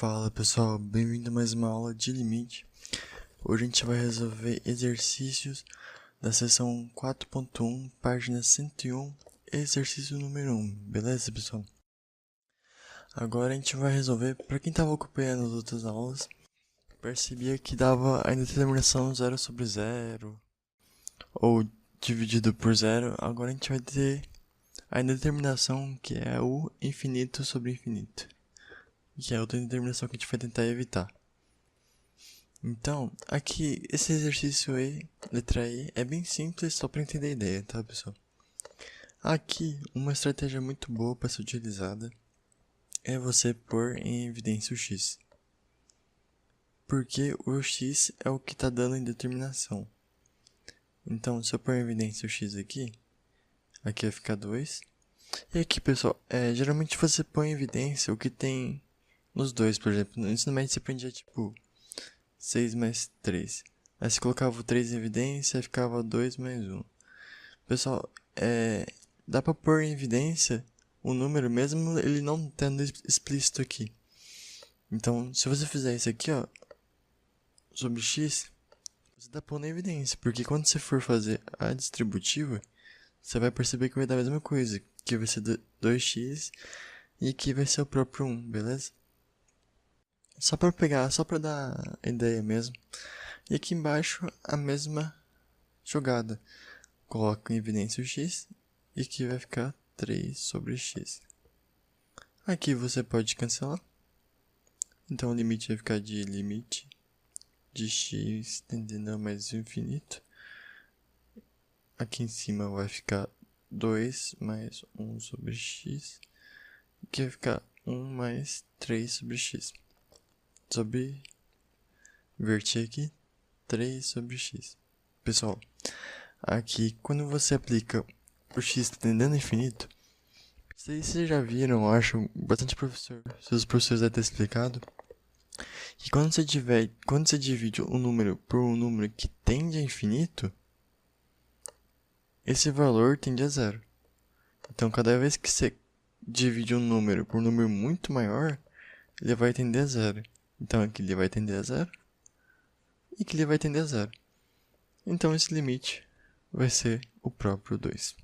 Fala pessoal, bem-vindo a mais uma aula de limite. Hoje a gente vai resolver exercícios da seção 4.1, página 101, exercício número 1, beleza pessoal? Agora a gente vai resolver, para quem estava acompanhando as outras aulas, percebia que dava a indeterminação 0 sobre 0, ou dividido por 0, agora a gente vai ter a indeterminação que é o infinito sobre infinito. Que é outra determinação que a gente vai tentar evitar. Então, aqui, esse exercício E, letra E, é bem simples só para entender a ideia, tá pessoal? Aqui, uma estratégia muito boa para ser utilizada é você pôr em evidência o X. Porque o X é o que está dando a indeterminação. Então, se eu pôr em evidência o X aqui vai ficar 2. E aqui, pessoal, geralmente você põe em evidência o que tem nos dois, por exemplo. No ensino médio você aprendia tipo 6 mais 3. Aí você colocava o 3 em evidência e ficava 2 mais 1. Pessoal, dá pra pôr em evidência o número mesmo ele não tendo explícito aqui. Então, se você fizer isso aqui, ó, sobre x, você tá pondo em evidência. Porque quando você for fazer a distributiva, você vai perceber que vai dar a mesma coisa. Que vai ser 2x e aqui vai ser o próprio 1, beleza? Só pra dar ideia mesmo. E aqui embaixo a mesma jogada. Coloco em evidência o x e aqui vai ficar 3 sobre x. Aqui você pode cancelar. Então o limite vai ficar de limite de x tendendo a mais infinito. Aqui em cima vai ficar 2 mais 1 sobre x. Aqui vai ficar 1 mais 3 sobre x. Sobre inverter aqui, 3 sobre x. Pessoal, aqui quando você aplica o x tendendo a infinito, vocês já viram, eu acho, bastante professor, seus professores devem ter explicado, que quando você divide um número por um número que tende a infinito, esse valor tende a zero. Então, cada vez que você divide um número por um número muito maior, ele vai tender a zero. Então, aqui ele vai tender a zero e aqui ele vai tender a zero. Então, esse limite vai ser o próprio 2.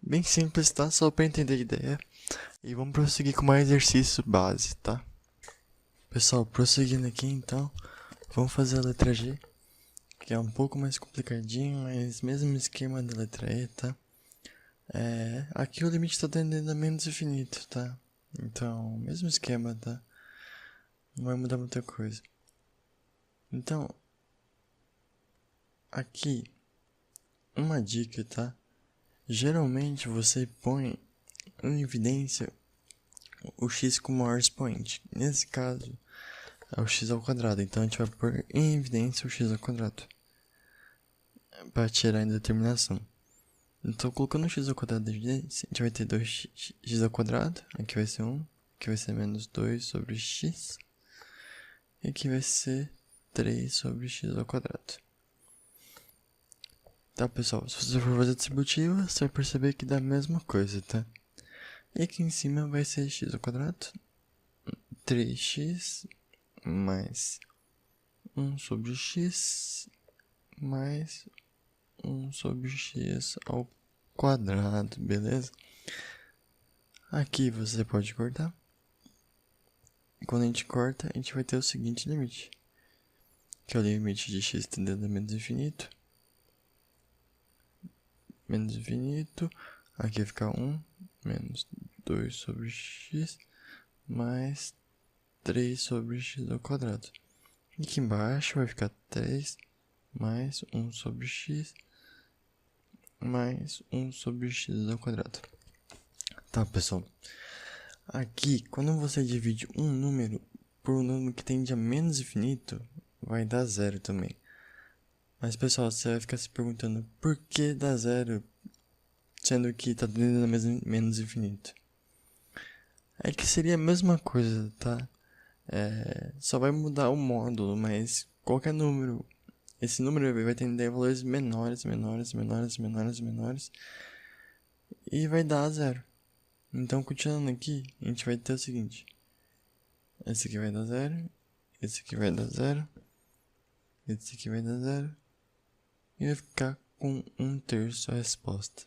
Bem simples, tá? Só para entender a ideia. E vamos prosseguir com mais exercício base, tá? Pessoal, prosseguindo aqui então, vamos fazer a letra G, que é um pouco mais complicadinho, mas mesmo esquema da letra E, tá? Aqui o limite está tendendo a menos infinito, tá? Então, mesmo esquema, tá? Não vai mudar muita coisa. Então, aqui, uma dica, tá? Geralmente você põe em evidência o x com o maior expoente. Nesse caso, é o x ao quadrado. Então, a gente vai pôr em evidência o x ao quadrado para tirar a indeterminação. Então, colocando o x ao quadrado de evidência, a gente vai ter 2x ao quadrado. Aqui vai ser 1. Aqui vai ser menos 2 sobre x. E aqui vai ser 3 sobre x ao quadrado. Tá, pessoal? Se você for fazer distributiva, você vai perceber que dá a mesma coisa, tá? E aqui em cima vai ser x ao quadrado. 3x mais 1 sobre x mais 1 sobre x ao quadrado, beleza? Aqui você pode cortar. Quando a gente corta, a gente vai ter o seguinte limite, que é o limite de x tendendo a menos infinito. Menos infinito, aqui vai ficar 1 menos 2 sobre x mais 3 sobre x ao quadrado. E aqui embaixo vai ficar 3 mais 1 sobre x mais 1 sobre x ao quadrado. Tá, pessoal? Aqui, quando você divide um número por um número que tende a menos infinito, vai dar zero também. Mas, pessoal, você vai ficar se perguntando por que dá zero, sendo que está tendendo a menos infinito. É que seria a mesma coisa, tá? Só vai mudar o módulo, mas qualquer número, esse número vai tender a valores menores, e vai dar zero. Então, continuando aqui, a gente vai ter o seguinte. Esse aqui vai dar 0. Esse aqui vai dar 0. Esse aqui vai dar 0. E vai ficar com 1/3 a resposta.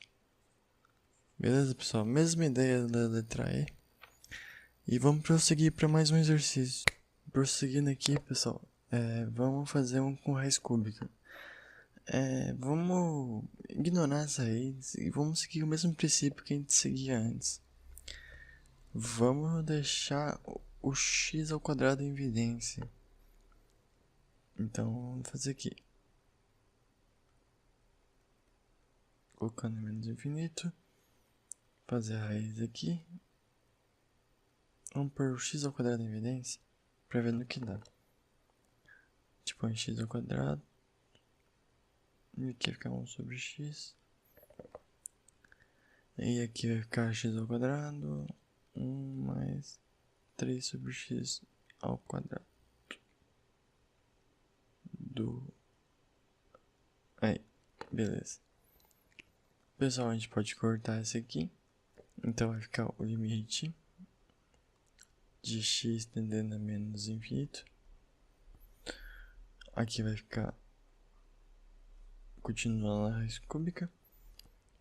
Beleza, pessoal? Mesma ideia da letra E. E vamos prosseguir para mais um exercício. Prosseguindo aqui, pessoal, vamos fazer um com raiz cúbica. Vamos ignorar essa raiz e vamos seguir o mesmo princípio que a gente seguia antes. Vamos deixar o x ao quadrado em evidência. Então, vamos fazer aqui. Colocando menos infinito. Fazer a raiz aqui. Vamos pôr o x ao quadrado em evidência para ver no que dá. Tipo, x ao quadrado. E aqui vai ficar 1 sobre x. E aqui vai ficar x ao quadrado. 1 mais 3 sobre x ao quadrado. Aí, beleza. Pessoal, a gente pode cortar esse aqui. Então vai ficar o limite de x tendendo a menos infinito. Aqui vai ficar continuando a raiz cúbica.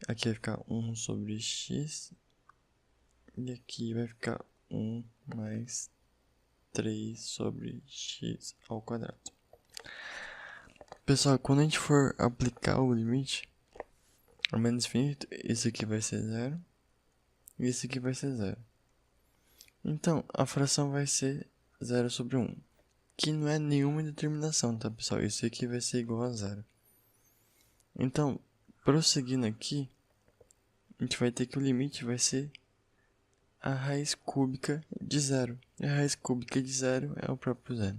Aqui vai ficar 1 sobre x. E aqui vai ficar 1 mais 3 sobre x ao quadrado. Pessoal, quando a gente for aplicar o limite ao menos infinito, esse aqui vai ser 0. E esse aqui vai ser 0. Então, a fração vai ser 0 sobre 1. Que não é nenhuma determinação, tá, pessoal? Isso aqui vai ser igual a 0. Então, prosseguindo aqui, a gente vai ter que o limite vai ser a raiz cúbica de 0. E a raiz cúbica de 0 é o próprio 0.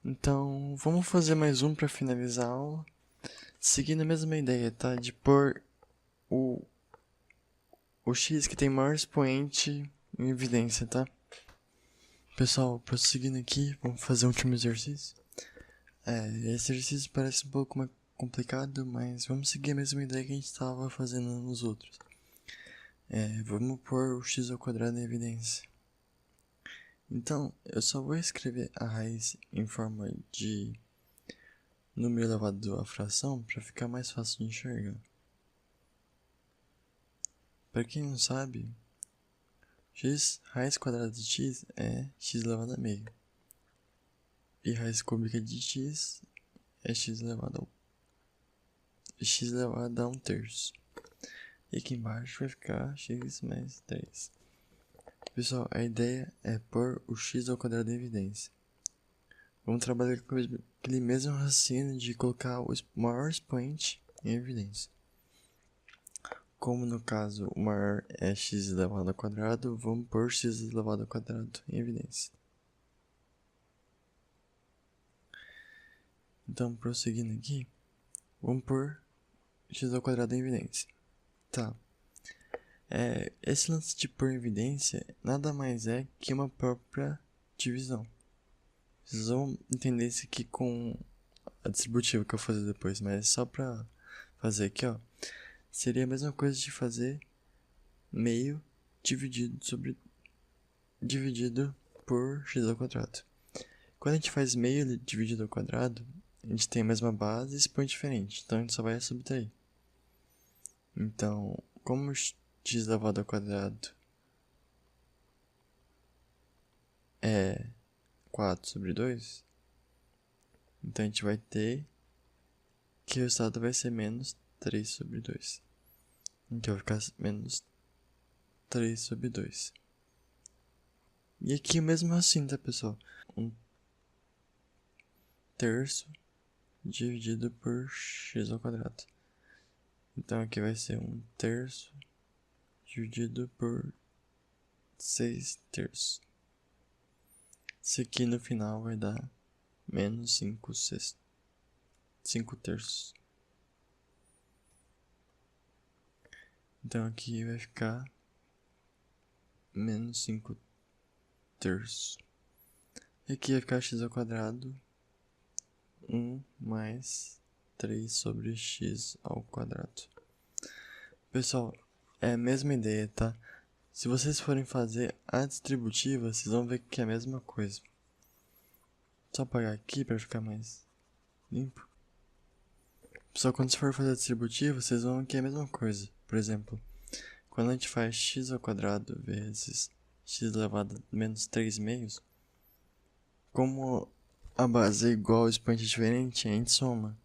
Então, vamos fazer mais um para finalizar a aula. Seguindo a mesma ideia, tá? De pôr o x que tem maior expoente em evidência, tá? Pessoal, prosseguindo aqui, vamos fazer o último exercício. Esse exercício parece um pouco mais complicado, mas vamos seguir a mesma ideia que a gente estava fazendo nos outros. Vamos pôr o x ao quadrado em evidência. Então, eu só vou escrever a raiz em forma de número elevado à fração para ficar mais fácil de enxergar. Para quem não sabe, raiz quadrada de x é x elevado a meio. E raiz cúbica de x é x elevado a 1/3. E aqui embaixo vai ficar x mais 3. Pessoal, a ideia é pôr o x ao quadrado em evidência. Vamos trabalhar com aquele mesmo raciocínio de colocar o maior expoente em evidência. Como no caso o maior é x elevado ao quadrado, vamos pôr x elevado ao quadrado em evidência. Então, prosseguindo aqui, vamos pôr x ao quadrado em evidência. Tá. Esse lance de pôr em evidência nada mais é que uma própria divisão. Vocês vão entender isso aqui com a distributiva que eu vou fazer depois, mas só pra fazer aqui, ó. Seria a mesma coisa de fazer meio dividido por x ao quadrado. Quando a gente faz meio dividido ao quadrado, a gente tem a mesma base e expoente diferente, então a gente só vai subtrair. Então, como x elevado ao quadrado é 4 sobre 2, então a gente vai ter que o resultado vai ser menos 3 sobre 2. Então vai ficar menos 3 sobre 2. E aqui o mesmo assim, tá, pessoal? 1/3 dividido por x ao quadrado. Então aqui vai ser 1/3 dividido por 6/3. Isso aqui no final vai dar menos 5/3. Então aqui vai ficar menos 5/3. E aqui vai ficar x ao quadrado 1 mais 3 sobre x ao quadrado. Pessoal, é a mesma ideia, tá? Se vocês forem fazer a distributiva, vocês vão ver que é a mesma coisa. Só apagar aqui para ficar mais limpo. Só quando você for fazer a distributiva, vocês vão ver que é a mesma coisa. Por exemplo, quando a gente faz x² vezes x elevado a menos 3 meios, como a base é igual ao expoente diferente, a gente soma.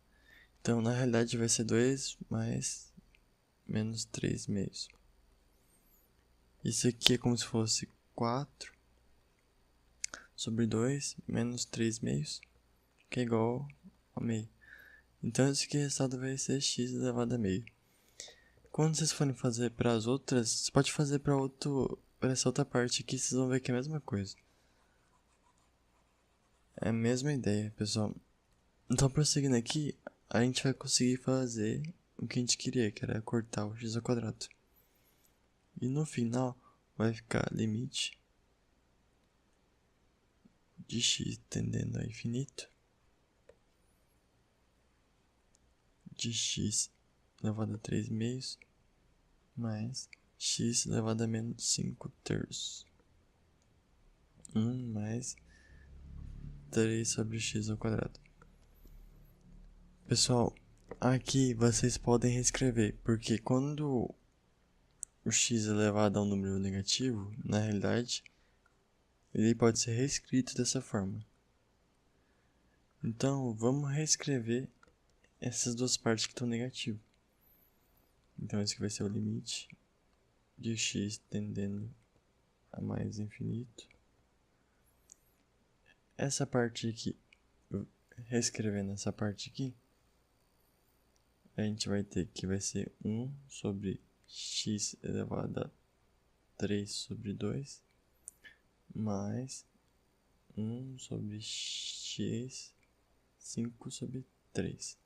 Então, na realidade, vai ser 2 mais menos 3 meios. Isso aqui é como se fosse 4 sobre 2 menos 3 meios, que é igual a meio. Então, esse aqui resultado vai ser x elevado a meio. Quando vocês forem fazer para as outras, você pode fazer para essa outra parte aqui, vocês vão ver que é a mesma coisa. É a mesma ideia, pessoal. Então, prosseguindo aqui, a gente vai conseguir fazer o que a gente queria, que era cortar o x². E no final, vai ficar limite de x tendendo a infinito de x elevado a 3 meios mais x elevado a menos 5 terços. 1 mais 3 sobre x². Pessoal, aqui vocês podem reescrever, porque quando o x elevado a um número negativo, na realidade, ele pode ser reescrito dessa forma. Então, vamos reescrever essas duas partes que estão negativas. Então, esse aqui vai ser o limite de x tendendo a mais infinito. Essa parte aqui, reescrevendo essa parte aqui, a gente vai ter que vai ser 1 sobre x elevado a 3 sobre 2 mais 1 sobre x 5 sobre 3.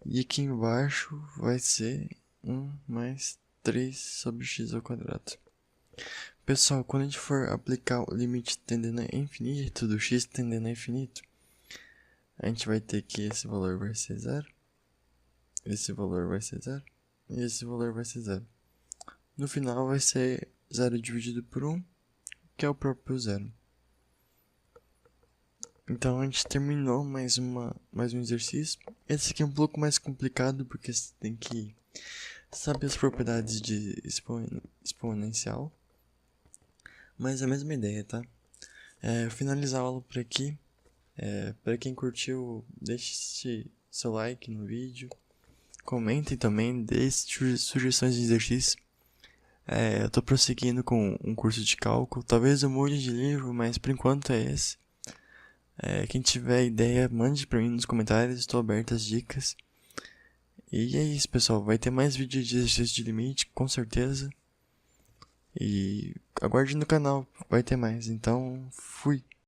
E aqui embaixo vai ser 1 mais 3 sobre x². Pessoal, quando a gente for aplicar o limite tendendo a infinito, do x tendendo a infinito, a gente vai ter que esse valor vai ser 0, esse valor vai ser 0 e esse valor vai ser 0. No final vai ser 0 dividido por 1, que é o próprio 0. Então a gente terminou mais um exercício. Esse aqui é um pouco mais complicado porque você tem que saber as propriedades de exponencial. Mas é a mesma ideia, tá? Eu finalizar a aula por aqui. Para quem curtiu, deixe seu like no vídeo. Comentem também, deixe sugestões de exercício. Eu tô prosseguindo com um curso de cálculo. Talvez eu mude de livro, mas por enquanto é esse. Quem tiver ideia, mande pra mim nos comentários, estou aberto às dicas. E é isso, pessoal, vai ter mais vídeos de exercício de limite, com certeza. E aguarde no canal, vai ter mais, então fui!